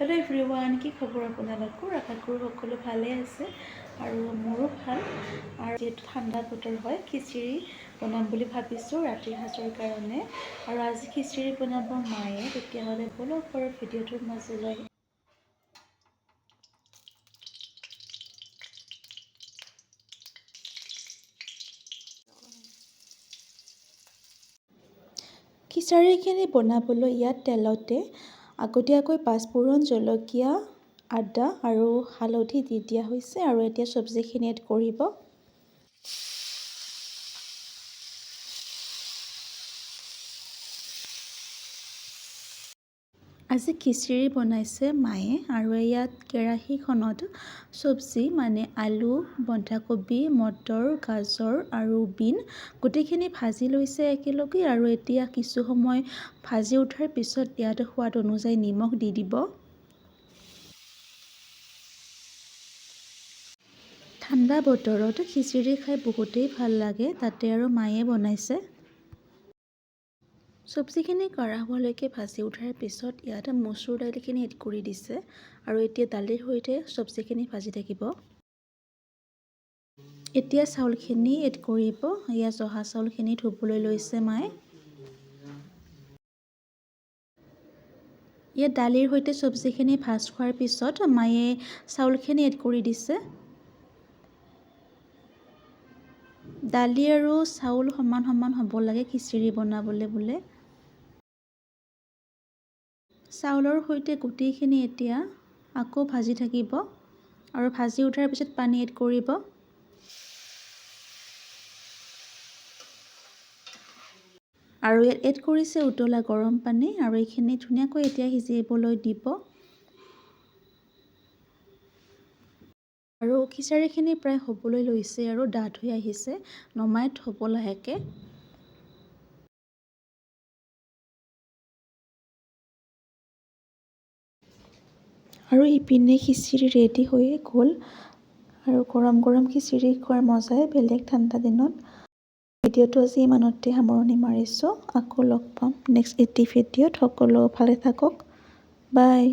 Hello' everyone, কি খবৰ আপোনালোকৰ? আশা কৰোঁ সকলো ভালে আছে আৰু মোৰো ভাল। আৰু যিহেতু ঠাণ্ডা বতৰ হয়, খিচিৰি বনাম বুলি ভাবিছোঁ ৰাতিৰ সাঁজৰ কাৰণে। আৰু আজি খিচিৰি বনাব মায়ে, তেতিয়াহ'লে বলক বাৰু ভিডিঅ'টোৰ মাজলৈ। খিচাৰিখিনি বনাবলৈ ইয়াত তেলতে আগতীয়াকৈ পাঁচফোৰণ, জলকীয়া, আদা আৰু হালধি দি দিয়া হৈছে। আৰু এতিয়া চব্জিখিনি এড কৰিব। আজি খিচিৰি বনাইছে মায়ে আৰু ইয়াত কেৰাহীখনত চব্জি মানে আলু, বন্ধাকবি, মটৰ, গাজৰ আৰু বিন গোটেইখিনি ভাজি লৈছে একেলগে। আৰু এতিয়া কিছু সময় ভাজি উঠাৰ পিছত ইয়াত সোৱাদ অনুযায়ী নিমখ দি দিব। ঠাণ্ডা বতৰত খিচিৰি খাই বহুতেই ভাল লাগে, তাতে আৰু মায়ে বনাইছে। চব্জিখিনি কাঢ়া হোৱালৈকে ভাজি উঠাৰ পিছত ইয়াত মচুৰ দালিখিনি এড কৰি দিছে। আৰু এতিয়া দালিৰ সৈতে চব্জিখিনি ভাজি থাকিব। এতিয়া চাউলখিনি এড কৰিব। এয়া জহা চাউলখিনি ধুবলৈ লৈছে মায়ে। ইয়াত দালিৰ সৈতে চব্জিখিনি ভাজ খোৱাৰ পিছত মায়ে চাউলখিনি এড কৰি দিছে। দালি আৰু চাউল সমান সমান হ'ব লাগে খিচিৰি বনাবলৈ বোলে। চাউলৰ সৈতে গোটেইখিনি এতিয়া আকৌ ভাজি থাকিব আৰু ভাজি উঠাৰ পিছত পানী এড কৰিব। আৰু ইয়াত এড কৰিছে উতলা গৰম পানী আৰু এইখিনি ধুনীয়াকৈ এতিয়া সিজিবলৈ দিব। আৰু খিচাৰিখিনি প্ৰায় হ'বলৈ লৈছে আৰু ডাঠ হৈ আহিছে, নমাই থ'ব লাহেকৈ। আৰু ইপিনে খিচিৰি ৰেডি হৈয়ে গ'ল। আৰু গৰম গৰম খিচিৰি খোৱাৰ মজাই বেলেগ ঠাণ্ডা দিনত। ভিডিঅ'টো আজি ইমানতে সামৰণি মাৰিছোঁ। আকৌ লগ পাম নেক্সট এটি ভিডিঅ'ত। সকলো ভালে থাকক। বাই।